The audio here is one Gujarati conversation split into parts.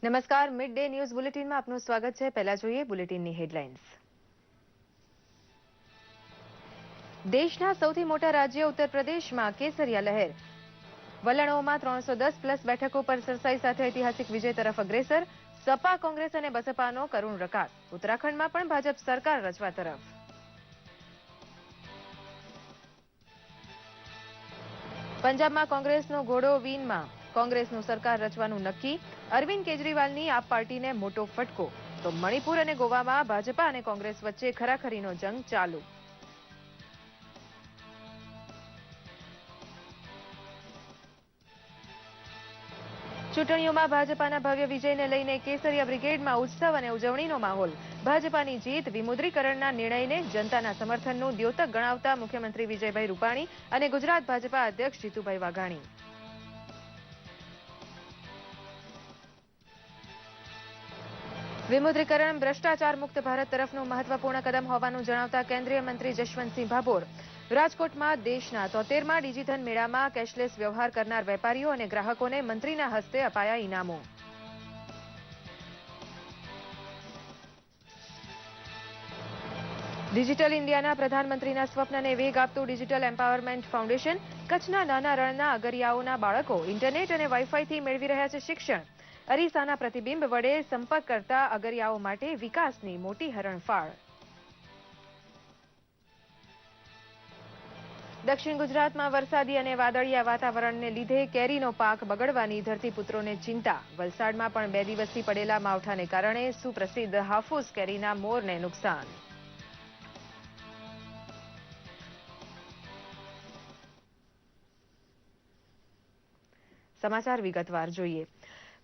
નમસ્કાર, મિડ ડે ન્યૂઝ બુલેટિનમાં આપનું સ્વાગત છે। પહેલા જોઈએ બુલેટિનની હેડલાઇન્સ। દેશના સૌથી મોટા રાજ્ય ઉત્તર પ્રદેશમાં કેસરિયા લહેર। વલણોમાં 310+ બેઠકો પર સરસાઈ સાથે ઐતિહાસિક વિજય તરફ અગ્રેસર। સપા, કોંગ્રેસ અને બસપાનો કરુણ રકાત। ઉત્તરાખંડમાં પણ ભાજપ સરકાર રચવા તરફ। પંજાબમાં કોંગ્રેસનો ઘોડો વીનમાં। કોંગ્રેસનું સરકાર રચવાનું નક્કી। અરવિંદ કેજરીવાલની આપ પાર્ટીને મોટો ફટકો। તો મણિપુર અને ગોવામાં ભાજપા અને કોંગ્રેસ વચ્ચે ખરાખરીનો જંગ ચાલુ। ચૂંટણીઓમાં ભાજપાના ભવ્ય વિજયને લઈને કેસરિયા બ્રિગેડમાં ઉત્સવ અને ઉજવણીનો માહોલ। ભાજપાની જીત, વિમુદ્રીકરણના નિર્ણયને જનતાના સમર્થનનું દ્યોતક ગણાવતા મુખ્યમંત્રી વિજયભાઈ રૂપાણી અને ગુજરાત ભાજપા અધ્યક્ષ જીતુભાઈ વાઘાણી। વિમુદ્રીકરણ ભ્રષ્ટાચાર મુક્ત ભારત તરફનું મહત્વપૂર્ણ કદમ હોવાનું જણાવતા કેન્દ્રીય મંત્રી જશવંતસિંહ ભાભોર। રાજકોટમાં દેશના 73મા ડિજીધન મેળામાં કેશલેસ વ્યવહાર કરનાર વેપારીઓ અને ગ્રાહકોને મંત્રીના હસ્તે અપાયા ઇનામો। ડિજિટલ ઇન્ડિયાના પ્રધાનમંત્રીના સ્વપ્નને વેગ આપતું ડિજિટલ એમ્પાવરમેન્ટ ફાઉન્ડેશન। કચ્છના નાના રણના અગરિયાઓના બાળકો ઇન્ટરનેટ અને વાઇફાઈથી મેળવી રહ્યા છે શિક્ષણ। અરીસાના પ્રતિબિંબ વડે સંપર્ક કરતા અગરિયાઓ માટે વિકાસની મોટી હરણફાળ। દક્ષિણ ગુજરાતમાં વરસાદી અને વાદળિયા વાતાવરણને લીધે કેરીનો પાક બગડવાની ધરતીપુત્રોને ચિંતા। વલસાડમાં પણ 2 દિવસથી પડેલા માવઠાને કારણે સુપ્રસિદ્ધ હાફૂસ કેરીના મોરને નુકસાન। સમાચાર વિગતવાર જોઈએ।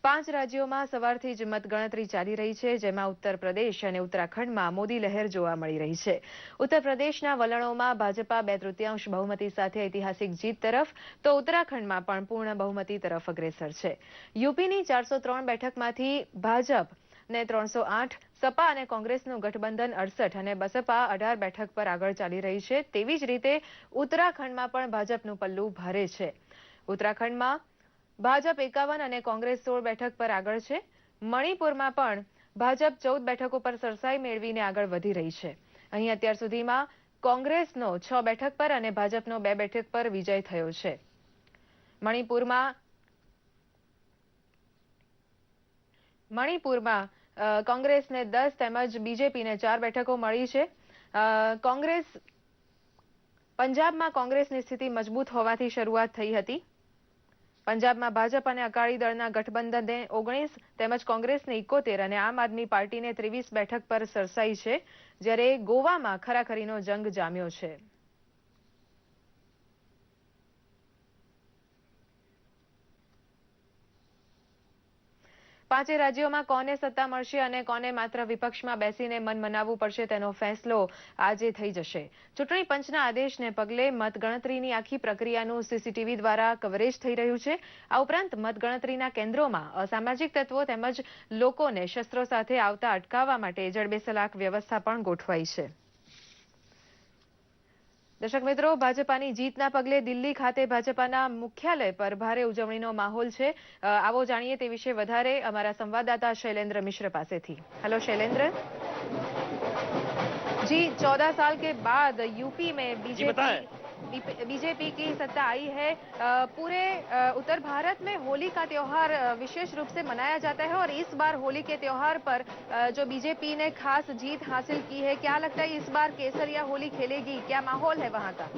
5 રાજ્યોમાં સવારથી જ મતગણતરી ચાલી રહી છે, જેમાં ઉત્તર પ્રદેશ અને ઉત્તરાખંડમાં મોદી લહેર જોવા મળી રહી છે। ઉત્તર પ્રદેશના વલણોમાં ભાજપા 2/3 બહુમતી સાથે ઐતિહાસિક જીત તરફ, તો ઉત્તરાખંડમાં પણ પૂર્ણ બહુમતી તરફ અગ્રેસર છે। યુપીની 403 બેઠકમાંથી ભાજપને 308, સપા અને કોંગ્રેસનું ગઠબંધન 68 અને બસપા 18 બેઠક પર આગળ ચાલી રહી છે। તેવી જ રીતે ઉત્તરાખંડમાં પણ ભાજપનું પલ્લું ભારે છે। ઉત્તરાખંડમાં ભાજપ 51 અને કોંગ્રેસ 16 બેઠક પર આગળ છે। મણિપુરમાં પણ ભાજપ 14 બેઠકો પર સરસાઈ મેળવીને આગળ વધી રહી છે। અહીં અત્યાર સુધીમાં કોંગ્રેસનો 6 બેઠક પર અને ભાજપનો 2 બેઠક પર વિજય થયો છે। મણિપુરમાં કોંગ્રેસને 10 તેમજ બીજેપીને 4 બેઠકો મળી છે। પંજાબમાં કોંગ્રેસની સ્થિતિ મજબૂત હોવાથી શરૂઆત થઈ હતી। પંજાબમાં ભાજપ અને અકાળી દળના ગઠબંધને 19 તેમજ કોંગ્રેસને 71 અને આમ આદમી પાર્ટીને 23 બેઠક પર સરસાઈ છે, જ્યારે ગોવામાં ખરાખરીનો જંગ જામ્યો છે। પાંચે રાજ્યોમાં કોને સત્તા મળશે અને કોને માત્ર વિપક્ષમાં બેસીને મન મનાવવું પડશે તેનો ફેસલો આજે થઈ જશે। ચૂંટણી પંચના આદેશને પગલે મતગણતરીની આખી પ્રક્રિયાનું સીસીટીવી દ્વારા કવરેજ થઈ રહ્યું છે। આ ઉપરાંત મતગણતરીના કેન્દ્રોમાં અસામાજિક તત્વો તેમજ લોકોને શસ્ત્રો સાથે આવતા અટકાવવા માટે જડબેસલાક વ્યવસ્થા પણ ગોઠવાઈ છે। દર્શક મિત્રો, ભાજપાની જીતના પગલે દિલ્હી ખાતે ભાજપાના મુખ્યાલય પર ભારે ઉજવણીનો માહોલ છે। આવો જાણીએ તે વિશે વધારે અમારા સંવાદદાતા શૈલેન્દ્ર મિશ્ર પાસેથી। હેલો શૈલેન્દ્ર जी, 14 साल के बाद यूपी में बीजेपी की सत्ता आई है। पूरे उत्तर भारत में होली का त्योहार विशेष रूप से मनाया जाता है और इस बार होली के त्योहार पर जो बीजेपी ने खास जीत हासिल की है, क्या लगता है इस बार केसरिया होली खेलेगी? क्या माहौल है वहां का?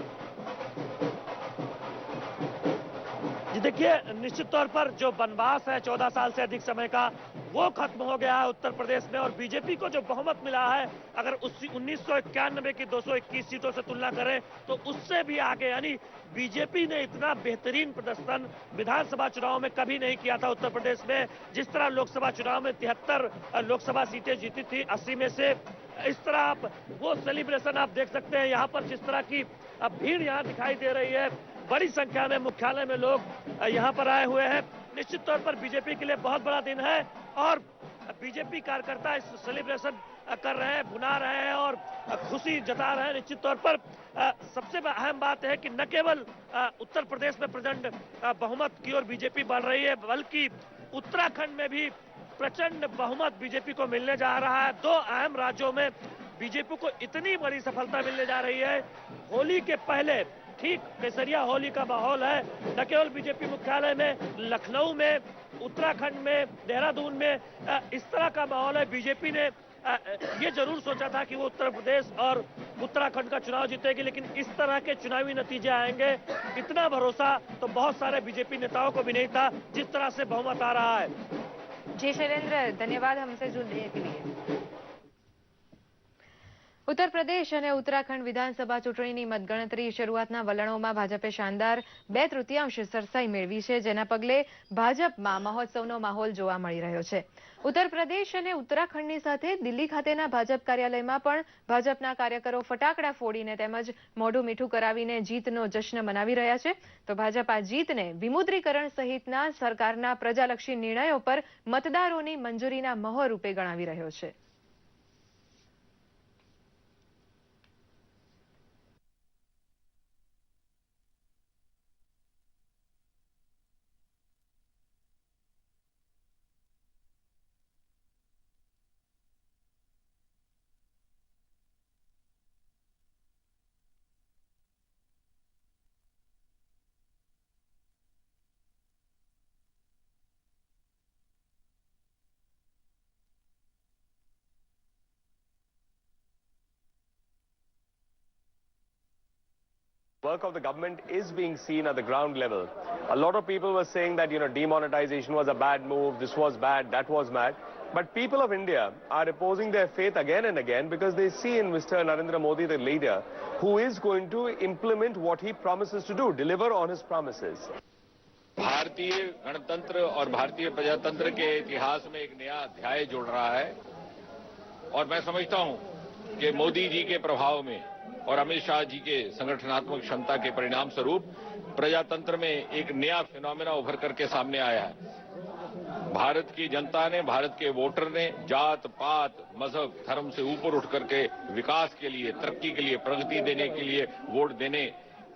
जी देखिए, निश्चित तौर पर जो वनवास है 14 साल से अधिक समय का, वो खत्म हो गया है उत्तर प्रदेश में। और बीजेपी को जो बहुमत मिला है, अगर 1991 की 221 सीटों से तुलना करें तो उससे भी आगे, यानी बीजेपी ने इतना बेहतरीन प्रदर्शन विधानसभा चुनाव में कभी नहीं किया था उत्तर प्रदेश में। जिस तरह लोकसभा चुनाव में 73 लोकसभा सीटें जीती थी 80 में से, इस तरह आप वो सेलिब्रेशन आप देख सकते हैं। यहाँ पर जिस तरह की भीड़ यहाँ दिखाई दे रही है, बड़ी संख्या में मुख्यालय में लोग यहाँ पर आए हुए हैं। निश्चित तौर पर बीजेपी के लिए बहुत बड़ा दिन है और बीजेपी कार्यकर्ता इस सेलिब्रेशन कर रहे हैं, भुना रहे हैं और खुशी जता रहे हैं। निश्चित तौर पर सबसे अहम बात है कि न केवल उत्तर प्रदेश में प्रचंड बहुमत की ओर बीजेपी बढ़ रही है, बल्कि उत्तराखंड में भी प्रचंड बहुमत बीजेपी को मिलने जा रहा है। 2 अहम राज्यों में बीजेपी को इतनी बड़ी सफलता मिलने जा रही है। होली के पहले ठीक केसरिया होली का माहौल है, न केवल बीजेपी मुख्यालय में, लखनऊ में, उत्तराखंड में, देहरादून में इस तरह का माहौल है। बीजेपी ने ये जरूर सोचा था कि वो उत्तर प्रदेश और उत्तराखंड का चुनाव जीतेगी, लेकिन इस तरह के चुनावी नतीजे आएंगे, इतना भरोसा तो बहुत सारे बीजेपी नेताओं को भी नहीं था, जिस तरह से बहुमत आ रहा है। जी शैलेंद्र, धन्यवाद हमसे जुड़ने के लिए। ઉત્તર પ્રદેશ અને ઉત્તરાખંડ વિધાનસભા ચૂંટણીની મતગણતરી શરૂઆતના વલણોમાં ભાજપે શાનદાર 2/3 સરસાઈ મેળવી છે, જેના પગલે ભાજપમાં મહોત્સવનો માહોલ જોવા મળી રહ્યો છે। ઉત્તર પ્રદેશ અને ઉત્તરાખંડની સાથે દિલ્હી ખાતેના ભાજપ કાર્યાલયમાં પણ ભાજપના કાર્યકરો ફટાકડા ફોડીને તેમજ મોઢું મીઠું કરાવીને જીતનો જશ્ન મનાવી રહ્યા છે। તો ભાજપ આ જીતને વિમુદ્રીકરણ સહિતના સરકારના પ્રજાલક્ષી નિર્ણયો પર મતદારોની મંજૂરીના મહોર રૂપે ગણાવી રહ્યો છે। Work of the government is being seen at the ground level. A lot of people were saying that, demonetization was a bad move, this was bad, that was bad. But people of India are reposing their faith again and again because they see in Mr. Narendra Modi the leader who is going to implement what he promises to do, deliver on his promises. भारतीय गणतंत्र और भारतीय प्रजातंत्र के इतिहास में एक नया अध्याय जुड़ रहा है और मैं समझता हूं कि मोदी जी के प्रभाव में और अमित शाह जी के संगठनात्मक क्षमता के परिणाम स्वरूप प्रजातंत्र में एक नया फिनोमेना उभर करके सामने आया है। भारत की जनता ने, भारत के वोटर ने जात पात मजहब धर्म से ऊपर उठ करके विकास के लिए, तरक्की के लिए, प्रगति देने के लिए वोट देने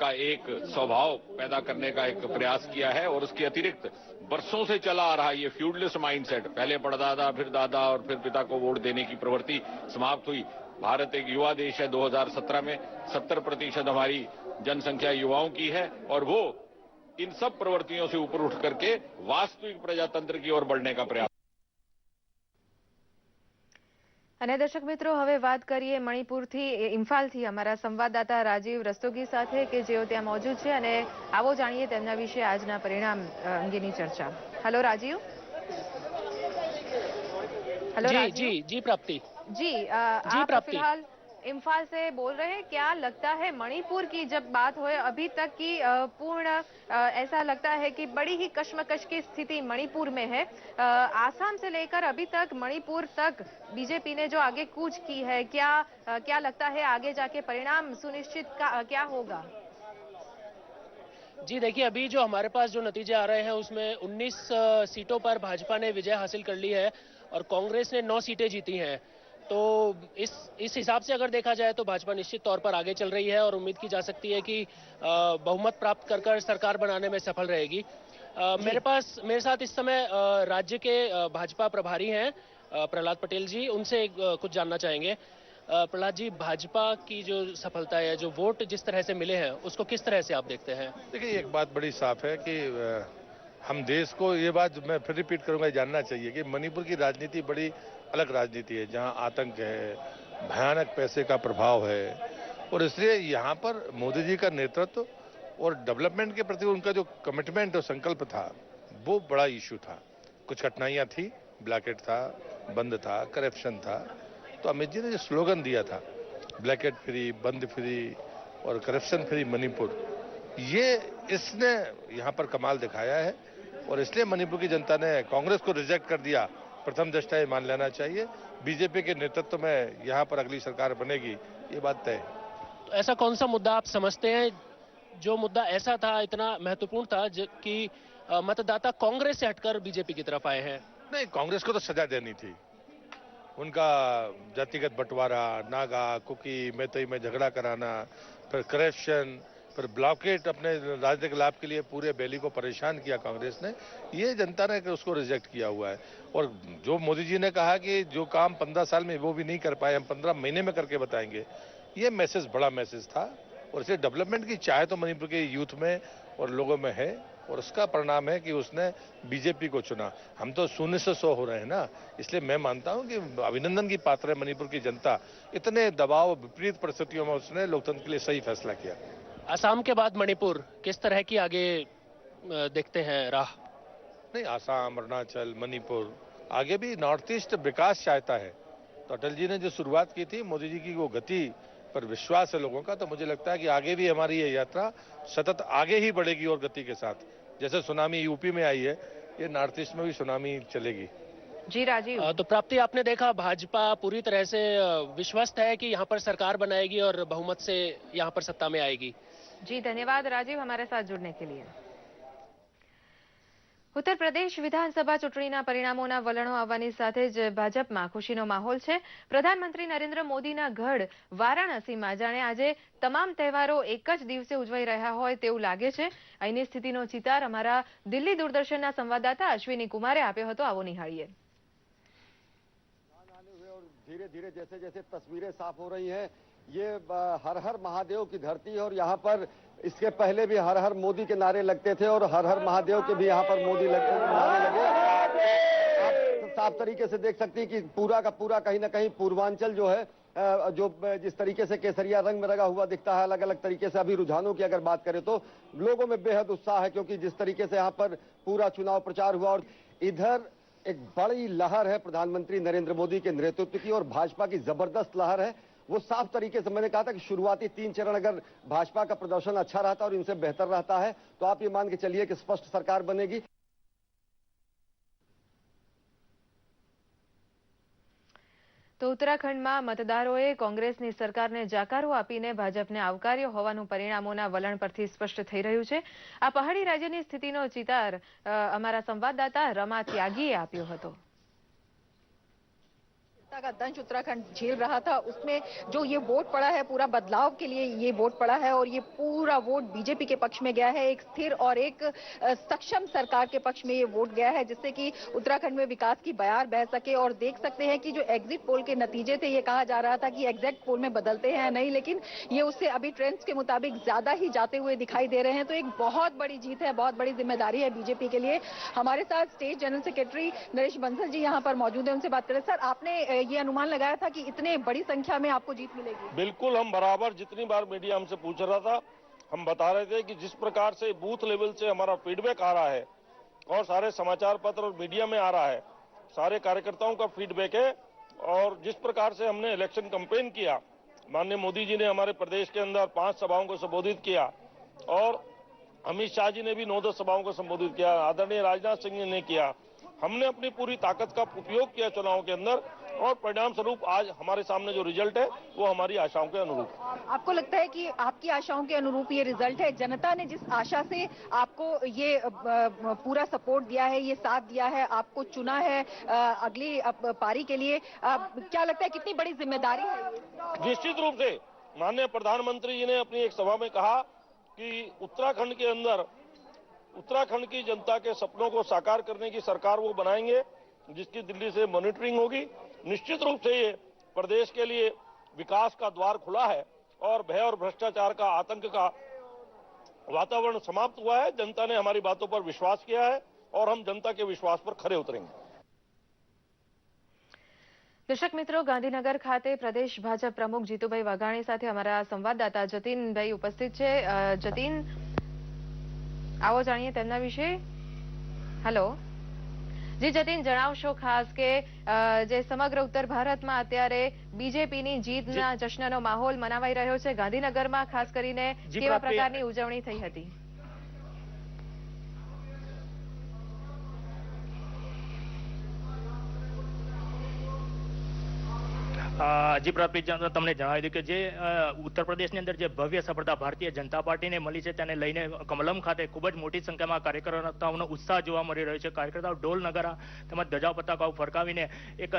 का एक स्वभाव पैदा करने का एक प्रयास किया है। और उसके अतिरिक्त बरसों से चला आ रहा ये फ्यूडलिस्ट माइंडसेट, पहले परदादा फिर दादा और फिर पिता को वोट देने की प्रवृत्ति समाप्त हुई। भारत एक युवा देश है। 2017 में 70% हमारी जनसंख्या युवाओं की है और वो इन सब प्रवृत्तियों से ऊपर उठ करके वास्तविक प्रजातंत्र की ओर बढ़ने का प्रयास। અને દર્શક મિત્રો, હવે વાત કરીએ મણિપુરથી, ઇમ્ફાલથી અમારા સંવાદદાતા રાજીવ રસ્તોગી સાથે કે જેઓ ત્યાં મૌજૂદ છે, અને આવો જાણીએ તેમના વિશે આજના પરિણામ અંગેની ચર્ચા। હેલો રાજીવ। हेलो जी जी प्राप्ति जी, आप फिलहाल इम्फाल से बोल रहे हैं। क्या लगता है मणिपुर की जब बात हो अभी तक की पूर्ण ऐसा लगता है कि बड़ी ही कश्मकश की स्थिति मणिपुर में है। आसाम से लेकर अभी तक मणिपुर तक बीजेपी ने जो आगे कूच की है, क्या लगता है आगे जाके परिणाम सुनिश्चित क्या होगा? जी देखिए, अभी जो हमारे पास जो नतीजे आ रहे हैं उसमें 19 सीटों पर भाजपा ने विजय हासिल कर ली है और कांग्रेस ने 9 सीटें जीती हैं। तो इस हिसाब से अगर देखा जाए तो भाजपा निश्चित तौर पर आगे चल रही है और उम्मीद की जा सकती है कि बहुमत प्राप्त कर सरकार बनाने में सफल रहेगी। मेरे साथ इस समय राज्य के भाजपा प्रभारी हैं प्रहलाद पटेल जी, उनसे कुछ जानना चाहेंगे। प्रहलाद जी, भाजपा की जो सफलता है, जो वोट जिस तरह से मिले हैं, उसको किस तरह से आप देखते हैं? देखिए, एक बात बड़ी साफ है कि हम देश को, ये बात मैं फिर रिपीट करूंगा, जानना चाहिए कि मणिपुर की राजनीति बड़ी अलग राजनीति है, जहां आतंक है, भयानक पैसे का प्रभाव है, और इसलिए यहाँ पर मोदी जी का नेतृत्व और डेवलपमेंट के प्रति उनका जो कमिटमेंट और संकल्प था, वो बड़ा इश्यू था। कुछ कठिनाइयां थी, ब्लैकेट था, बंद था, करप्शन था। तो अमित जी ने जो स्लोगन दिया था, ब्लैकेट फ्री, बंद फ्री और करप्शन फ्री मणिपुर, ये इसने यहाँ पर कमाल दिखाया है और इसलिए मणिपुर की जनता ने कांग्रेस को रिजेक्ट कर दिया। प्रथम दृष्टया ये मान लेना चाहिए, बीजेपी के नेतृत्व में यहाँ पर अगली सरकार बनेगी, ये बात तय है। तो ऐसा कौन सा मुद्दा आप समझते हैं जो मुद्दा ऐसा था, इतना महत्वपूर्ण था कि मतदाता कांग्रेस से हटकर बीजेपी की तरफ आए हैं? नहीं, कांग्रेस को तो सजा देनी थी। उनका जातिगत बंटवारा, नागा, कुकी, मैतई में झगड़ा कराना, फिर करप्शन, फिर ब्लॉकेट अपने राजनीतिक लाभ के लिए पूरे वैली को परेशान किया कांग्रेस ने, ये जनता ने उसको रिजेक्ट किया हुआ है। और जो मोदी जी ने कहा कि जो काम 15 साल में वो भी नहीं कर पाए, हम 15 महीने में करके बताएंगे, ये मैसेज बड़ा मैसेज था। और इसे डेवलपमेंट की चाह तो मणिपुर के यूथ में और लोगों में है, और उसका परिणाम है कि उसने बीजेपी को चुना। हम तो 0 से 100 हो रहे हैं ना, इसलिए मैं मानता हूं कि अभिनंदन की पात्र है मणिपुर की जनता। इतने दबाव विपरीत परिस्थितियों में उसने लोकतंत्र के लिए सही फैसला किया। असम के बाद मणिपुर, किस तरह की आगे देखते हैं राह? नहीं, आसाम, अरुणाचल, मणिपुर, आगे भी नॉर्थ ईस्ट विकास चाहता है। तो अटल जी ने जो शुरुआत की थी, मोदी जी की वो गति पर विश्वास है लोगों का, तो मुझे लगता है कि आगे भी हमारी ये यात्रा सतत आगे ही बढ़ेगी और गति के साथ। जैसे सुनामी यूपी में आई है, ये नॉर्थ ईस्ट में भी सुनामी चलेगी। जी राजीव। तो प्राप्ति, आपने देखा भाजपा पूरी तरह से विश्वस्त है कि यहाँ पर सरकार बनाएगी और बहुमत से यहाँ पर सत्ता में आएगी। जी धन्यवाद राजीव हमारे साथ जुड़ने के लिए। ઉત્તર પ્રદેશ વિધાનસભા ચૂંટણીના પરિણામોના વલણો આવવાની સાથે જ ભાજપમાં ખુશીનો માહોલ છે। પ્રધાનમંત્રી નરેન્દ્ર મોદીના ગઢ વારાણસીમાં જાણે આજે તમામ તહેવારો એક જ દિવસે ઉજવાઈ રહ્યા હોય તેવું લાગે છે। અહીંની સ્થિતિનો ચિતાર અમારા દિલ્હી દૂરદર્શનના સંવાદદાતા અશ્વિની કુમારે આપ્યો હતો, આવો નિહાળીએ। धीरे धीरे जैसे जैसे तस्वीरें साफ हो रही हैं, ये हर हर महादेव की धरती है। और यहाँ पर इसके पहले भी हर हर मोदी के नारे लगते थे और हर हर महादेव के भी यहाँ पर मोदी नारे लगे। आप साफ तरीके से देख सकती हैं कि पूरा का पूरा कहीं ना कहीं पूर्वांचल जो है, जो जिस तरीके से केसरिया रंग में रंगा हुआ दिखता है, अलग अलग तरीके से अभी रुझानों की अगर बात करें तो लोगों में बेहद उत्साह है, क्योंकि जिस तरीके से यहाँ पर पूरा चुनाव प्रचार हुआ। और इधर एक बड़ी लहर है प्रधानमंत्री नरेंद्र मोदी के नेतृत्व की, और भाजपा की जबरदस्त लहर है। वो साफ तरीके से, मैंने कहा था कि शुरुआती 3 चरण अगर भाजपा का प्रदर्शन अच्छा रहता और इनसे बेहतर रहता है तो आप ये मान के चलिए कि स्पष्ट सरकार बनेगी। તો ઉત્તરાખંડમાં મતદારોએ કોંગ્રેસની સરકારને જાકારો આપીને ભાજપને આવકાર્યો હોવાનું પરિણામોના વલણ પરથી સ્પષ્ટ થઈ રહ્યું છે। આ પહાડી રાજ્યની સ્થિતિનો ચિતાર અમારા સંવાદદાતા रमा ત્યાગીએ આપ્યો હતો। का दंश उत्तराखंड झेल रहा था, उसमें जो ये वोट पड़ा है पूरा बदलाव के लिए ये वोट पड़ा है, और ये पूरा वोट बीजेपी के पक्ष में गया है। एक स्थिर और एक सक्षम सरकार के पक्ष में ये वोट गया है, जिससे कि उत्तराखंड में विकास की बयार बह सके। और देख सकते हैं कि जो एग्जिट पोल के नतीजे थे, ये कहा जा रहा था कि एग्जिट पोल में बदलते हैं नहीं, लेकिन ये उससे अभी ट्रेंड्स के मुताबिक ज्यादा ही जाते हुए दिखाई दे रहे हैं। तो एक बहुत बड़ी जीत है, बहुत बड़ी जिम्मेदारी है बीजेपी के लिए। हमारे साथ state general secretary Naresh Bansal ji यहाँ पर मौजूद है, उनसे बात करें। सर, आपने ये अनुमान लगाया था कि इतने बड़ी संख्या में आपको जीत मिलेगी? बिल्कुल, हम बराबर जितनी बार मीडिया हमसे पूछ रहा था, हम बता रहे थे कि जिस प्रकार से बूथ लेवल से हमारा फीडबैक आ रहा है और सारे समाचार पत्र और मीडिया में आ रहा है, सारे कार्यकर्ताओं का फीडबैक है। और जिस प्रकार से हमने इलेक्शन कैंपेन किया, माननीय मोदी जी ने हमारे प्रदेश के अंदर 5 सभाओं को संबोधित किया, और अमित शाह जी ने भी 9-10 सभाओं को संबोधित किया, आदरणीय राजनाथ सिंह ने किया। हमने अपनी पूरी ताकत का उपयोग किया चुनाव के अंदर, और परिणाम स्वरूप आज हमारे सामने जो रिजल्ट है वो हमारी आशाओं के अनुरूप। आपको लगता है कि आपकी आशाओं के अनुरूप ये रिजल्ट है? जनता ने जिस आशा से आपको ये पूरा सपोर्ट दिया है, ये साथ दिया है, आपको चुना है अगली पारी के लिए, क्या लगता है कितनी बड़ी जिम्मेदारी है ये? निश्चित रूप से माननीय प्रधानमंत्री जी ने अपनी एक सभा में कहा कि उत्तराखंड के अंदर उत्तराखंड की जनता के सपनों को साकार करने की सरकार वो बनाएंगे जिसकी दिल्ली से मॉनिटरिंग होगी। निश्चित रूप से ये प्रदेश के लिए विकास का द्वार खुला है, और भय और भ्रष्टाचार का, आतंक का वातावरण समाप्त हुआ है। जनता ने हमारी बातों पर विश्वास किया है, और हम जनता के विश्वास पर खरे उतरेंगे। दर्शक मित्रों, गांधीनगर खाते प्रदेश भाजप प्रमुख जीतुभाई वाघाणी साथे हमारा संवाददाता जतीनभाई उपस्थित છે। જતીન, આવો જાણીએ તેમના વિશે। હેલો જી જતીન, જણાવશો ખાસ કે જે સમગ્ર ઉત્તર ભારતમાં અત્યારે બીજેપીની જીતના જશ્નનો માહોલ મનાવાઈ રહ્યો છે, ગાંધીનગરમાં ખાસ કરીને કેવા પ્રકારની ઉજવણી થઈ હતી? જી પ્રદીપ, તમને જણાવી દઉં કે જે ઉત્તર પ્રદેશની અંદર જે ભવ્ય સફળતા ભારતીય જનતા પાર્ટીને મળી છે તેને લઈને કમલમ ખાતે ખૂબ જ મોટી સંખ્યામાં કાર્યકર્તાઓનો ઉત્સાહ જોવા મળી રહ્યો છે. કાર્યકર્તાઓ ઢોલ નગારા તેમજ ધજા પતાકાઓ ફરકાવીને એક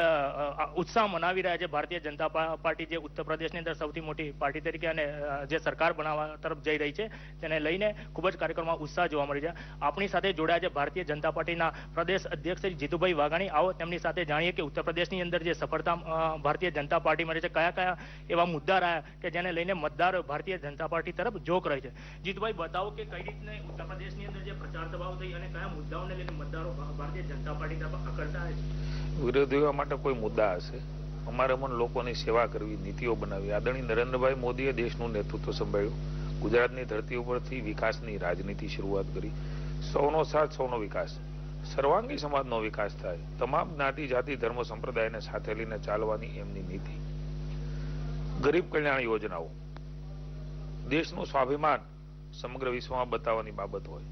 ઉત્સાહ મનાવી રહ્યા છે. ભારતીય જનતા પાર્ટી જે ઉત્તર પ્રદેશની અંદર સૌથી મોટી પાર્ટી તરીકે અને જે સરકાર બનાવવા તરફ જઈ રહી છે તેને લઈને ખૂબ જ કાર્યક્રમમાં ઉત્સાહ જોવા મળી છે. આપણી સાથે જોડાયા છે ભારતીય જનતા પાર્ટીના પ્રદેશ અધ્યક્ષ શ્રી જીતુભાઈ વાઘાણી. આવો તેમની સાથે જાણીએ કે ઉત્તર પ્રદેશની અંદર જે સફળતા ભારતીય જનતા પાર્ટી મળે છે કયા કયા એવા મુદ્દા રહ્યા કે જેને લઈને મતદાર ભારતીય જનતા પાર્ટી તરફ ઝોક રહે છે. જીતુભાઈ, બતાવો કે કઈ રીતને ઉત્તર પ્રદેશની અંદર જે પ્રચાર સભાઓ થઈ અને કયા મુદ્દાઓને લઈને મતદારો ભારતીય જનતા પાર્ટી તરફ આકર્ષાય છે. વિરોધીઓ માટે કોઈ મુદ્દા હશે, અમારે મન લોકોની સેવા કરવી, નીતિઓ બનાવી. આદરણીય નરેન્દ્રભાઈ મોદીએ દેશનું નેતૃત્વ સંભાળ્યું. ગુજરાતની ધરતી ઉપરથી વિકાસની રાજનીતિ શરૂઆત કરી. સૌનો સાથ, સૌનો વિકાસ, સર્વાંગી સમાજનો વિકાસ થાય, તમામ જ્ઞાતિ જાતિ ધર્મ સંપ્રદાયને સાથે લઈને ચાલવાની એમની નીતિ. ગરીબ કલ્યાણ યોજનાઓ, દેશનું સ્વાભિમાન સમગ્ર વિશ્વમાં બતાવવાની બાબત હોય,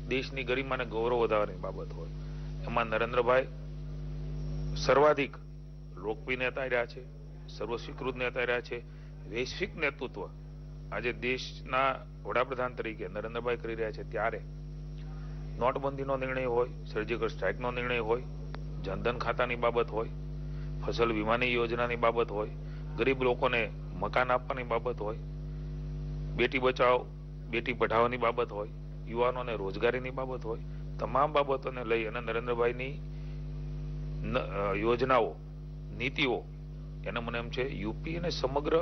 દેશની ગરિમાને ગૌરવ વધારવાની બાબત હોય, એમાં નરેન્દ્રભાઈ સર્વાધિક લોકપ્રિય નેતા રહ્યા છે, સર્વસ્વીકૃત નેતા રહ્યા છે. વૈશ્વિક નેતૃત્વ આજે દેશના વડાપ્રધાન તરીકે નરેન્દ્રભાઈ કરી રહ્યા છે. ત્યારે નોટબંધીનો નિર્ણય હોય, સર્જિકલ સ્ટ્રાઇકનો નિર્ણય હોય, જનધન ખાતાની બાબત હોય, ફસલ વીમાની યોજનાની બાબત હોય, ગરીબ લોકોને મકાન આપવાની બાબત હોય, બેટી બચાવો બેટી પઢાઓની બાબત હોય, યુવાનોને રોજગારીની બાબત હોય, તમામ બાબતોને લઈ અને નરેન્દ્રભાઈની યોજનાઓ, નીતિઓ, એને મને એમ છે યુપી અને સમગ્ર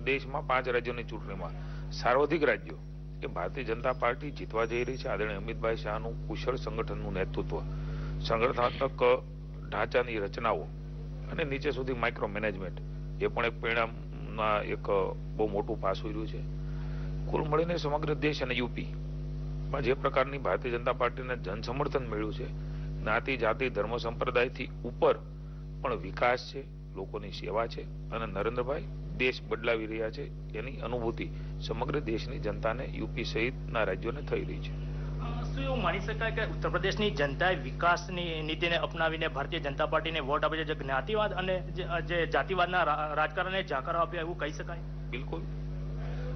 દેશમાં 5 રાજ્યોની ચૂંટણીમાં સર્વાધિક રાજ્યો કે ભારતીય જનતા પાર્ટી જીતવા જઈ રહી છે. આદરણીય અમિતભાઈ શાહનું કુશળ સંગઠનનું નેતૃત્વ, સંગઠનાત્મક ઢાંચાની રચનાઓ અને નીચે સુધી માઇક્રો મેનેજમેન્ટ, એ પણ એક પરિણામના એક બહુ મોટું પાસું રહ્યું છે. કુલ મળીને સમગ્ર દેશ અને યુપીમાં જે પ્રકારની ભારતીય જનતા પાર્ટીને જન સમર્થન મળ્યું છે, જ્ઞાતિ જાતિ ધર્મ સંપ્રદાયથી ઉપર પણ વિકાસ છે, લોકોની સેવા છે અને નરેન્દ્રભાઈ દેશ બદલાવી રહ્યા છે એની અનુભૂતિ સમગ્ર દેશની જનતાને યુપી સહિતના રાજ્યોને થઈ રહી છે. શું એવું માની શકાય કે ઉત્તર પ્રદેશની જનતાએ વિકાસની નીતિને અપનાવીને ભારતીય જનતા પાર્ટીને વોટ આપે છે, જે જ્ઞાતિવાદ અને જે જાતિવાદના રાજકારણને જાકારો આપ્યો એવું કહી શકાય? બિલકુલ.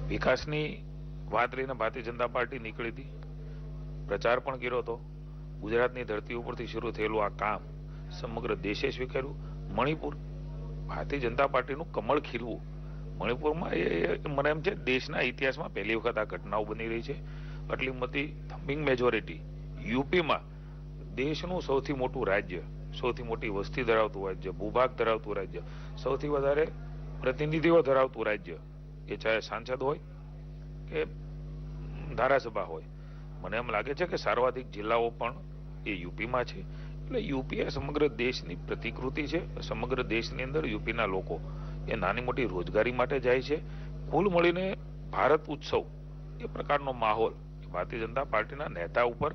વિકાસની વાત લઈને ભારતીય જનતા પાર્ટી નીકળી હતી, પ્રચાર પણ કર્યો હતો. ગુજરાતની ધરતી ઉપરથી શરૂ થયેલું આ કામ સમગ્ર દેશે સ્વીકાર્યું. મણિપુર, ભારતીય જનતા પાર્ટીનું કમળ ખીલવું મણિપુરમાં એ મને એમ છે દેશના ઇતિહાસમાં પહેલી વખત આ ઘટનાઓ બની રહી છે. આટલી મોટી થમ્બિંગ મેજોરિટી યુપીમાં, દેશનું સૌથી મોટું રાજ્ય, સૌથી મોટી વસ્તી ધરાવતું રાજ્ય, ભૂભાગ ધરાવતું રાજ્ય, સૌથી વધારે પ્રતિનિધિઓ ધરાવતું રાજ્ય, એ ચાહે સાંસદ હોય કે ધારાસભા હોય. મને એમ લાગે છે કે સર્વાધિક જિલ્લાઓ પણ એ યુપીમાં છે. એટલે યુપી એ સમગ્ર દેશની પ્રતિકૃતિ છે. સમગ્ર દેશની અંદર યુપીના લોકો એ નાની મોટી રોજગારી માટે જાય છે. કુલ મળીને ભારત ઉત્સવ એ પ્રકારનો માહોલ ભારતીય જનતા પાર્ટીના નેતા ઉપર,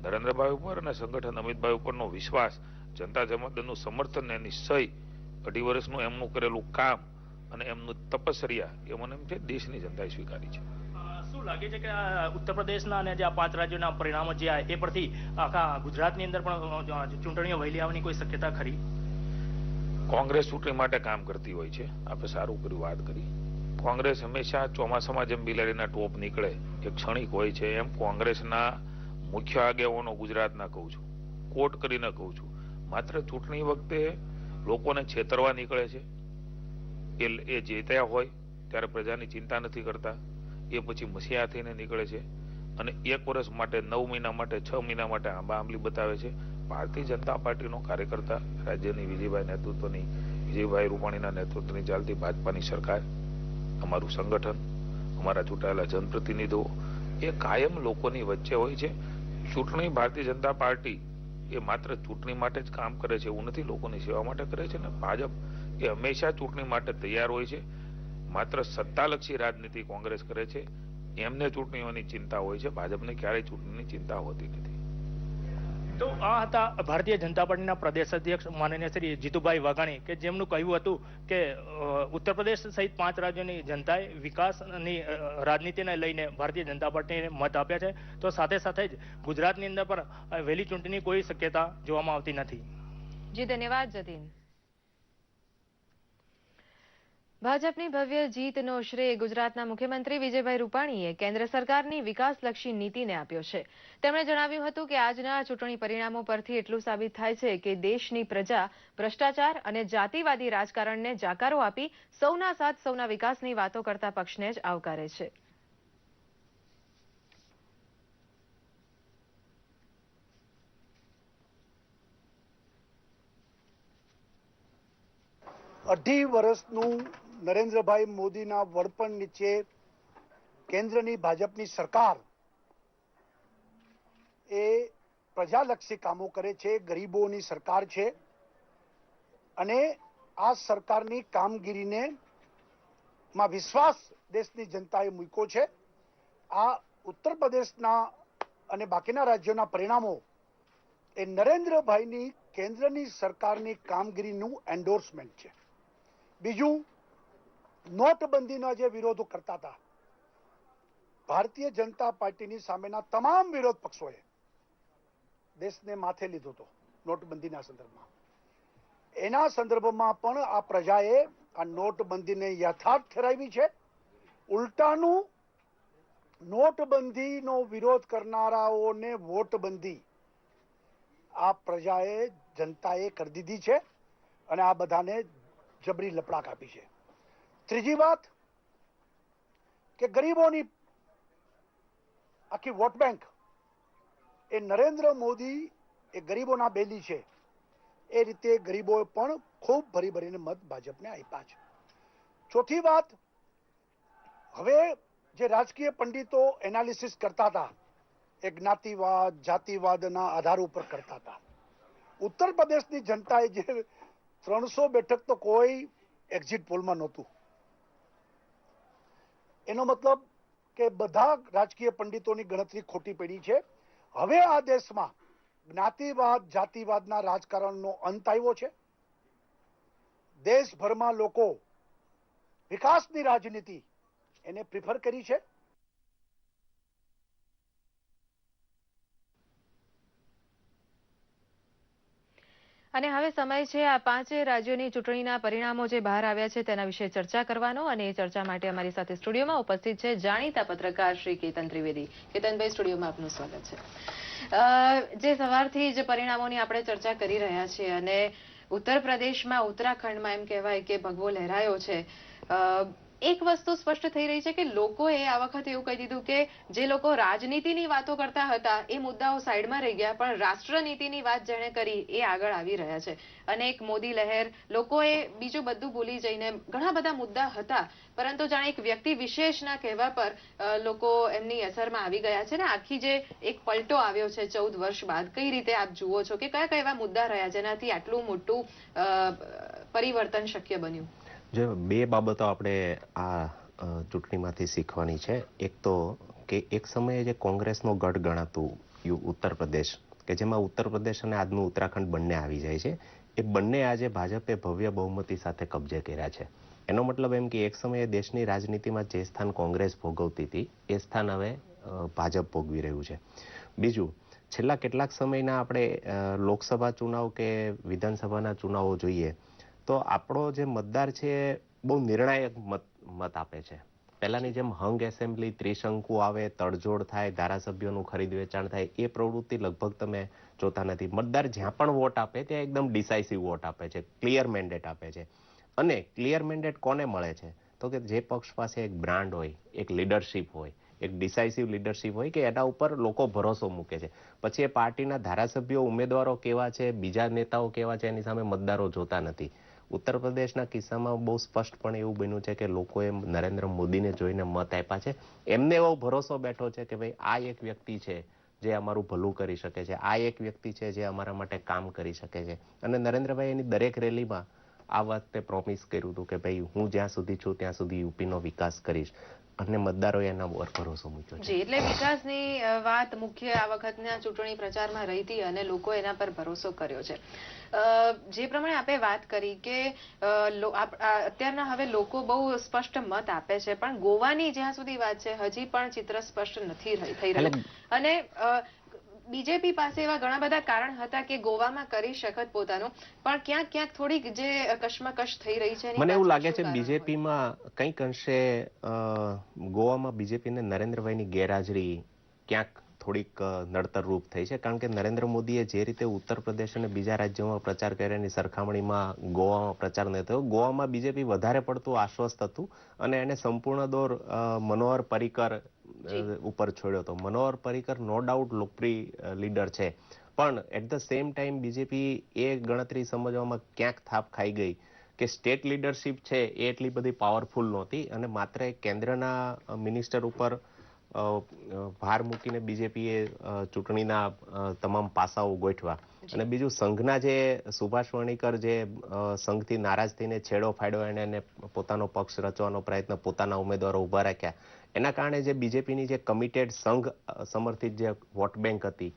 નરેન્દ્રભાઈ ઉપર અને સંગઠન અમિતભાઈ ઉપરનો વિશ્વાસ, જનતા જનાર્દનનું સમર્થન, એની સહી, 2.5 વર્ષનું એમનું કરેલું કામ અને એમનું તપશ્ચર્યા, એ મને એમ છે દેશની જનતાએ સ્વીકારી છે. શું લાગે છે કે ઉત્તર પ્રદેશના અને જે આ 5 રાજ્યોના પરિણામો જે આ એ પરથી આખા ગુજરાતની અંદર પણ ચૂંટણીઓ વહેલી આવવાની કોઈ શક્યતા ખરી? કોંગ્રેસ ચૂંટણી માટે કામ કરતી હોય છે. આપણે સારું કર્યું વાત કરી. કોંગ્રેસ હંમેશા ચોમાસામાં જેમ બિલાડીના ટોપ નીકળે એ ક્ષણિક હોય છે, એમ કોંગ્રેસના મુખ્ય આગેવાનો ગુજરાતના કહું છું, કોટ કરીને કહું છું, માત્ર ચૂંટણી વખતે લોકોને છેતરવા નીકળે છે. એ જીત્યા હોય ત્યારે પ્રજાની ચિંતા નથી કરતા, એ પછી મસીહા થઈને નીકળે છે અને 1 વર્ષ માટે, 9 મહિના માટે, 6 મહિના માટે આંબા આંબલી બતાવે છે. ભારતીય જનતા પાર્ટીનો કાર્યકર્તા, રાજ્યની વિજયભાઈ રૂપાણીના નેતૃત્વની ચાલતી ભાજપાની સરકાર, અમારું સંગઠન, અમારા ચૂંટાયેલા જનપ્રતિનિધિઓ એ કાયમ લોકોની વચ્ચે હોય છે. ચૂંટણી ભારતીય જનતા પાર્ટી એ માત્ર ચૂંટણી માટે જ કામ કરે છે એવું નથી, લોકોની સેવા માટે કરે છે. ને ભાજપ એ હંમેશા ચૂંટણી માટે તૈયાર હોય છે. માત્ર સત્તાલક્ષી રાજનીતિ કોંગ્રેસ કરે છે, એમને ચૂંટણીઓની ચિંતા હોય છે, ભાજપને ક્યારેય ચૂંટણીની ચિંતા હોતી નથી. તો આ હતા ભારતીય જનતા પાર્ટીના પ્રદેશ અધ્યક્ષ માનનીય શ્રી જીતુભાઈ વાઘાણી, કે જેમનું કહ્યું હતું કે ઉત્તર પ્રદેશ સહિત 5 રાજ્યોની જનતાએ વિકાસની રાજનીતિને લઈને ભારતીય જનતા પાર્ટીને મત આપ્યા છે. તો સાથે સાથે જ ગુજરાતની અંદર પણ વહેલી ચૂંટણીની કોઈ શક્યતા જોવામાં આવતી નથી. જી ધન્યવાદ જતીન. ભાજપની ભવ્ય જીતનો શ્રેય ગુજરાતના મુખ્યમંત્રી વિજયભાઈ રૂપાણીએ કેન્દ્ર સરકારની વિકાસલક્ષી નીતિને આપ્યો છે. તેમણે જણાવ્યું હતું કે આજના ચૂંટણી પરિણામો પરથી એટલું સાબિત થાય છે કે દેશની પ્રજા ભ્રષ્ટાચાર અને જાતિવાદી રાજકારણને જાકારો આપી સૌના સાથ સૌના વિકાસની વાતો કરતા પક્ષને જ આવકારે છે. અઢી વર્ષનું નરેન્દ્રભાઈ મોદીના વડપણ નીચે કેન્દ્રની ભાજપની સરકાર એ પ્રજાલક્ષી કામો કરે છે, ગરીબોની સરકાર છે અને આ સરકારની કામગીરીને માં વિશ્વાસ દેશની જનતાએ મૂક્યો છે. આ ઉત્તર પ્રદેશના અને બાકીના રાજ્યોના પરિણામો એ નરેન્દ્રભાઈની કેન્દ્રની સરકારની કામગીરીનું એન્ડોર્સમેન્ટ છે. બીજું, નોટબંધીના જે વિરોધો કરતા હતા, ભારતીય જનતા પાર્ટીની સામેના તમામ વિરોધ પક્ષોએ દેશને માથે લીધો હતો નોટબંધીના સંદર્ભમાં. એના સંદર્ભમાં પણ આ પ્રજાએ આ નોટબંધીને યથાર્થ ઠેરાવી છે. ઉલટાનું નોટબંધીનો વિરોધ કરનારાઓને વોટબંધી આ પ્રજાએ જનતાએ કરી દીધી છે અને આ બધાને જબરી લપડાક આપી છે. ત્રીજી વાત કે ગરીબોની આખી વોટ બેંક એ નરેન્દ્ર મોદી એ ગરીબોના બેલી છે. એ રીતે ગરીબોએ પણ ખૂબ ભરી ભરીને મત ભાજપને આપ્યા છે. ચોથી વાત, હવે જે રાજકીય પંડિતો એનાલિસિસ કરતા હતા એ જ્ઞાતિવાદ જાતિવાદના આધાર ઉપર કરતા હતા. ઉત્તર પ્રદેશની જનતાએ જે 300 બેઠક તો કોઈ એક્ઝિટ પોલમાં નહોતું. એનો મતલબ કે બધા રાજકીય પંડિતોની ગણતરી ખોટી પડી છે. હવે આ દેશમાં જ્ઞાતિવાદ જાતિવાદના રાજકારણનો અંત આવ્યો છે. દેશભરમાં લોકો વિકાસની રાજનીતિ એને પ્રિફર કરી છે. અને હવે સમય છે આ પાંચેય રાજ્યોની ચૂંટણીના પરિણામો જે બહાર આવ્યા છે તેના વિશે ચર્ચા કરવાનો. અને એ ચર્ચા માટે અમારી સાથે સ્ટુડિયોમાં ઉપસ્થિત છે જાણીતા પત્રકાર શ્રી કેતન ત્રિવેદી. કેતનભાઈ, સ્ટુડિયોમાં આપનું સ્વાગત છે. જે સવારથી જ પરિણામોની આપણે ચર્ચા કરી રહ્યા છીએ અને ઉત્તર પ્રદેશમાં ઉત્તરાખંડમાં એમ કહેવાય કે ભગવો લહેરાયો છે. એક વસ્તુ સ્પષ્ટ થઈ રહી છે કે લોકોએ આ વખતે એવું કહી દીધું કે જે લોકો રાજનીતિની વાતો કરતા હતા એ મુદ્દાઓ સાઈડમાં રહી ગયા, પણ રાષ્ટ્રનીતિની વાત જેણે કરી એ આગળ આવી રહ્યા છે. અને એક મોદી લહેર, લોકોએ બીજું બધું ભૂલી જઈને ઘણા બધા મુદ્દા હતા પરંતુ જાણે એક વ્યક્તિ વિશેષના કહેવા પર લોકો એમની અસરમાં આવી ગયા છે. ને આખી જે એક પલટો આવ્યો છે 14 વર્ષ બાદ, કઈ રીતે આપ જુઓ છો કે કયા કયા એવા મુદ્દા રહ્યા જેનાથી આટલું મોટું પરિવર્તન શક્ય બન્યું? જો બે બાબતો આપણે આ ચૂંટણીમાંથી શીખવાની છે. એક તો કે એક સમયે જે કોંગ્રેસનો ગઢ ગણાતું ઉત્તર પ્રદેશ, કે જેમાં ઉત્તર પ્રદેશ અને આજનું ઉત્તરાખંડ બંને આવી જાય છે, એ બંને આજે ભાજપે ભવ્ય બહુમતી સાથે કબજે કર્યા છે. એનો મતલબ એમ કે એક સમયે દેશની રાજનીતિમાં જે સ્થાન કોંગ્રેસ ભોગવતી હતી એ સ્થાન હવે ભાજપ ભોગવી રહ્યું છે. બીજું, છેલ્લા કેટલાક સમયના આપણે લોકસભા ચુનાવ કે વિધાનસભાના ચુનાવો જોઈએ તો આપણો જે મતદાર છે બહુ નિર્ણાયક મત આપે છે. પહેલાની જેમ હંગ એસેમ્બલી, ત્રિશંકુ આવે, તડજોડ થાય, ધારાસભ્યોનું ખરીદ વેચાણ થાય, એ પ્રવૃત્તિ લગભગ તમે જોતા નથી. મતદાર જ્યાં પણ વોટ આપે ત્યાં એકદમ ડિસાઇસિવ વોટ આપે છે, ક્લિયર મેન્ડેટ આપે છે. અને ક્લિયર મેન્ડેટ કોને મળે છે? તો કે જે પક્ષ પાસે એક બ્રાન્ડ હોય, એક લીડરશીપ હોય, એક ડિસાઇસિવ લીડરશીપ હોય કે એના ઉપર લોકો ભરોસો મૂકે છે. પછી એ પાર્ટીના ધારાસભ્યો, ઉમેદવારો કેવા છે, બીજા નેતાઓ કેવા છે, એની સામે મતદારો જોતા નથી. ઉત્તર પ્રદેશના કિસ્સામાં બહુ સ્પષ્ટપણે એવું બન્યું છે કે લોકોએ નરેન્દ્ર મોદીને જોઈને મત આપ્યા છે. એમને એવો ભરોસો બેઠો છે કે ભાઈ આ એક વ્યક્તિ છે જે અમારું ભલું કરી શકે છે, આ એક વ્યક્તિ છે જે અમારા માટે કામ કરી શકે છે. અને નરેન્દ્રભાઈ એની દરેક રેલીમાં આ વખતે પ્રોમિસ કર્યું હતું કે ભાઈ હું જ્યાં સુધી છું ત્યાં સુધી યુપીનો વિકાસ કરીશ. અને મતદારોએ એના પર ભરોસો મૂક્યો છે. એટલે વિકાસની વાત મુખ્ય આ વખતના ચૂંટણી પ્રચારમાં રહી હતી અને લોકો એના પર ભરોસો કર્યો છે. જે પ્રમાણે આપણે વાત કરી કે અત્યારના હવે લોકો બહુ સ્પષ્ટ મત આપે છે, પણ ગોવાની જ્યાં સુધી વાત છે હજી પણ ચિત્ર સ્પષ્ટ નથી થઈ રહ્યું. અને બીજેપી પાસે એવા ઘણા બધા કારણ હતા કે ગોવામાં કરી શકત પોતાનું, પણ ક્યાંક ક્યાંક થોડીક જે કશમકશ થઈ રહી છે મને એવું લાગે છે બીજેપીમાં કંઈક અંશે ગોવામાં બીજેપીને નરેન્દ્રભાઈની ગેરહાજરી ક્યાંક થોડીક નડતરરૂપ થઈ છે, કારણ કે નરેન્દ્ર મોદીએ જે રીતે ઉત્તર પ્રદેશ અને બીજા રાજ્યોમાં પ્રચાર કર્યાની સરખામણીમાં ગોવામાં પ્રચાર ન થયો. ગોવામાં બીજેપી વધારે પડતું આશ્વસ્ત હતું અને એને સંપૂર્ણ દોર મનોહર પર્રિકર ઉપર છોડ્યો હતો. મનોહર પર્રિકર નો ડાઉટ લોકપ્રિય લીડર છે, પણ at the same time BJP એ ગણતરી સમજવામાં ક્યાંક થાપ ખાઈ ગઈ કે સ્ટેટ લીડરશીપ છે એ એટલી બધી પાવરફુલ નહોતી અને માત્ર એક કેન્દ્રના મિનિસ્ટર ઉપર ભાર મૂકીને બીજેપીએ ચૂંટણીના તમામ પાસાઓ ગોઠવા. અને બીજું સંઘના જે સુભાષ વણીકર જે સંઘથી નારાજ થઈને છેડો ફાડ્યો એને પોતાનો પક્ષ રચવાનો પ્રયત્ન, પોતાના ઉમેદવારો ઉભા રાખ્યા, એના કારણે જે બીજેપીની જે કમિટેડ સંઘ સમર્થિત જે વોટ બેંક હતી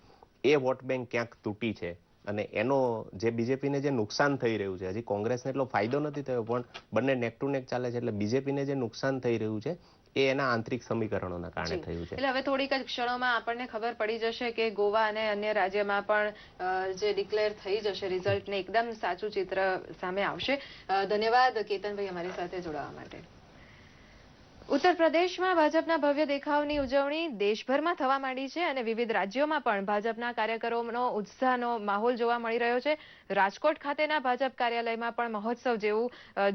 એ વોટ બેંક ક્યાંક તૂટી છે અને એનો જે બીજેપીને જે નુકસાન થઈ રહ્યું છે, હજી કોંગ્રેસને એટલો ફાયદો નથી થયો પણ બંને નેક ટુ નેક ચાલે છે, એટલે બીજેપીને જે નુકસાન થઈ રહ્યું છે એ એના આંતરિક સમીકરણોના કારણે થયું છે. એટલે હવે થોડીક જ ક્ષણોમાં આપણને ખબર પડી જશે કે ગોવા અને અન્ય રાજ્યમાં પણ જે ડિક્લેર થઈ જશે રિઝલ્ટને એકદમ સાચું ચિત્ર સામે આવશે. ધન્યવાદ કેતનભાઈ અમારી સાથે જોડાવા માટે. ઉત્તર પ્રદેશમાં ભાજપના ભવ્ય દેખાવની ઉજવણી દેશભરમાં થવા માંડી છે અને વિવિધ રાજ્યોમાં પણ ભાજપના કાર્યકરોનો ઉત્સાહનો માહોલ જોવા મળી રહ્યો છે. રાજકોટ ખાતેના ભાજપ કાર્યાલયમાં પણ મહોત્સવ જેવું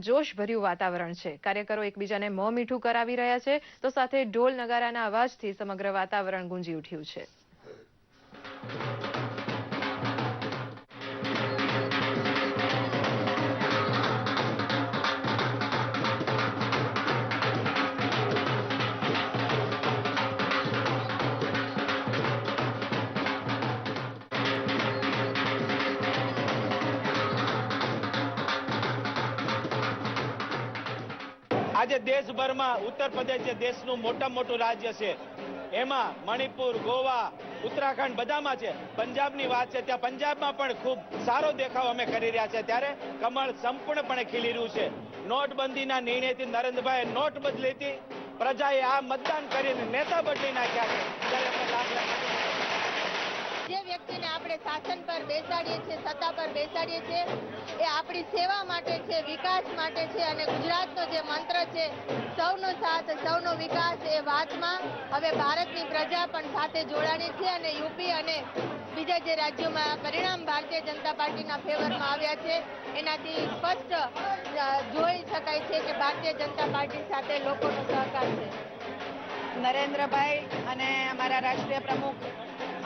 જોશભર્યું વાતાવરણ છે. કાર્યકરો એકબીજાને મોં મીઠું કરાવી રહ્યા છે તો સાથે ઢોલ નગારાના અવાજથી સમગ્ર વાતાવરણ ગુંજી ઉઠ્યું છે. આજે દેશભરમાં ઉત્તર પ્રદેશ જે દેશનું મોટું રાજ્ય છે એમાં મણિપુર, ગોવા, ઉત્તરાખંડ બધામાં છે. પંજાબની વાત છે, ત્યાં પંજાબમાં પણ ખૂબ સારો દેખાવ અમે કરી રહ્યા છે. ત્યારે કમળ સંપૂર્ણપણે ખીલી રહ્યું છે. નોટબંધીના નિર્ણયથી નરેન્દ્રભાઈ નોટ બદલી હતી, પ્રજાએ આ મતદાન કરીને નેતા બદલી નાખ્યા છે. જે વ્યક્તિને આપણે શાસન પર બેસાડીએ છીએ, સત્તા પર બેસાડીએ છીએ, એ આપણી સેવા માટે છે, વિકાસ માટે છે અને ગુજરાતનો જે મંત્ર છે સૌનો સાથ સૌનો વિકાસ, એ વાતમાં હવે ભારતની પ્રજા પણ સાથે જોડાણી છે અને યુપી અને બીજા જે રાજ્યોમાં પરિણામ ભારતીય જનતા પાર્ટીના ફેવરમાં આવ્યા છે એનાથી સ્પષ્ટ જોઈ શકાય છે કે ભારતીય જનતા પાર્ટી સાથે લોકોનો સહકાર છે. નરેન્દ્રભાઈ અને અમારા રાષ્ટ્રીય પ્રમુખ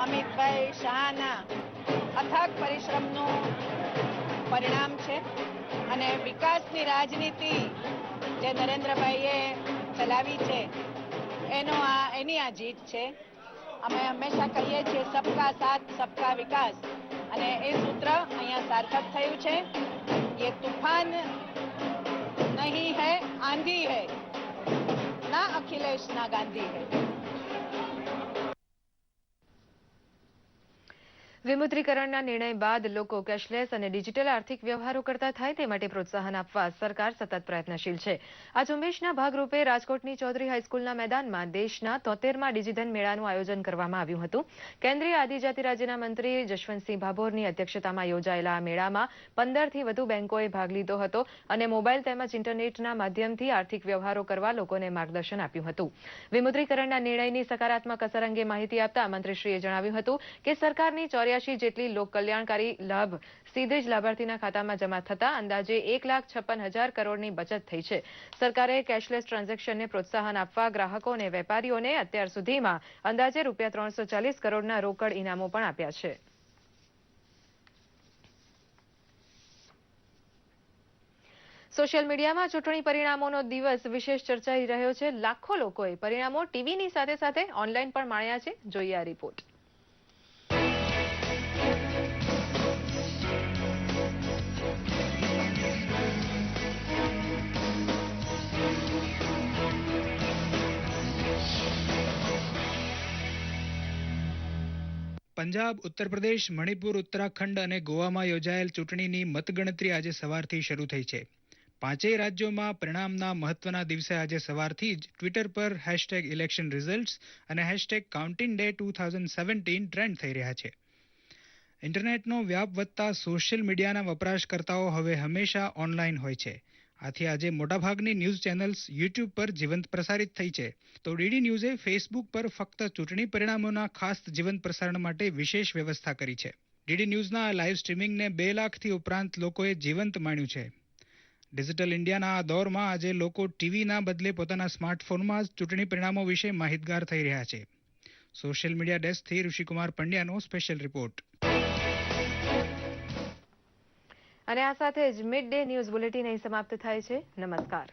અમિતભાઈ શાહના અથાગ પરિશ્રમનું પરિણામ છે અને વિકાસની રાજનીતિ જે નરેન્દ્રભાઈએ ચલાવી છે એની આ જીત છે. અમે હંમેશા કહીએ છીએ સબકા સાથ સબકા વિકાસ અને એ સૂત્ર અહીંયા સાર્થક થયું છે. ये तूफान नहीं है, आंधी है, ना अखिलेश ना गांधी है. વિમુદ્રીકરણના નિર્ણય બાદ લોકો કેશલેસ અને ડિજિટલ આર્થિક વ્યવહારો કરતા થાય તે માટે પ્રોત્સાહન આપવા સરકાર સતત પ્રયત્નશીલ છે. આ ઝુંબેશના ભાગરૂપે રાજકોટની ચૌધરી હાઈસ્કૂલના મેદાનમાં દેશના 73મા ડિજીધન મેળાનું આયોજન કરવામાં આવ્યું હતું. કેન્દ્રીય આદિજાતિ રાજ્યના મંત્રી જશવંતસિંહ ભાભોરની અધ્યક્ષતામાં યોજાયેલા આ મેળામાં 15થી વધુ બેંકોએ ભાગ લીધો હતો અને મોબાઈલ તેમજ ઇન્ટરનેટના માધ્યમથી આર્થિક વ્યવહારો કરવા લોકોને માર્ગદર્શન આપ્યું હતું. વિમુદ્રીકરણના નિર્ણયની સકારાત્મક અસર અંગે માહિતી આપતા મંત્રીશ્રીએ જણાવ્યું હતું કે સરકારની 84 જેટલી લોક કલ્યાણકારી લાભ સીધે જ લાભાર્થીના ખાતામાં જમા થતા અંદાજે 1,56,000 કરોડની બચત થઈ છે. સરકારે કેશલેસ ટ્રાન્ઝેક્શનને પ્રોત્સાહન આપવા ગ્રાહકો અને વેપારીઓને અત્યાર સુધીમાં અંદાજે ₹340 કરોડના રોકડ ઇનામો પણ આપ્યા છે. સોશિયલ મીડિયામાં ચૂંટણી પરિણામોનો દિવસ વિશેષ ચર્ચાઈ રહ્યો છે. લાખો લોકોએ પરિણામો ટીવીની સાથે સાથે ઓનલાઈન પણ માણ્યા છે. જોઈએ આ રિપોર્ટ. પંજાબ, ઉત્તર પ્રદેશ, મણિપુર, ઉત્તરાખંડ અને ગોવામાં યોજાયેલ ચૂંટણીની મતગણતરી આજે સવારથી શરૂ થઈ છે. પાંચેય રાજ્યોમાં પરિણામના મહત્વના દિવસે આજે સવારથી જ ટ્વિટર પર #ઇલેક્શન રિઝલ્ટ્સ અને #કાઉન્ટિંગ ડે 2017 ટ્રેન્ડ થઈ રહ્યા છે. ઇન્ટરનેટનો વ્યાપ વધતા સોશિયલ મીડિયાના વપરાશકર્તાઓ હવે હંમેશા ઓનલાઈન હોય છે. આથી આજે મોટાભાગની ન્યૂઝ ચેનલ્સ યુટ્યુબ પર જીવંત પ્રસારિત થઈ છે, તો ડીડી ન્યૂઝે ફેસબુક પર ફક્ત ચૂંટણી પરિણામોના ખાસ જીવંત પ્રસારણ માટે વિશેષ વ્યવસ્થા કરી છે. ડીડી ન્યૂઝના લાઈવ સ્ટ્રીમિંગને 2 લાખથી ઉપરાંત લોકોએ જીવંત માણ્યું છે. ડિજિટલ ઇન્ડિયાના આ દોરમાં આજે લોકો ટીવીના બદલે પોતાના સ્માર્ટફોનમાં જ ચૂંટણી પરિણામો વિશે માહિતગાર થઈ રહ્યા છે. સોશિયલ મીડિયા ડેસ્કથી ઋષિકુમાર પંડ્યાનો સ્પેશિયલ રિપોર્ટ. અને આ સાથે જ મિડ ડે ન્યૂઝ બુલેટિન અહીં સમાપ્ત થાય છે. નમસ્કાર.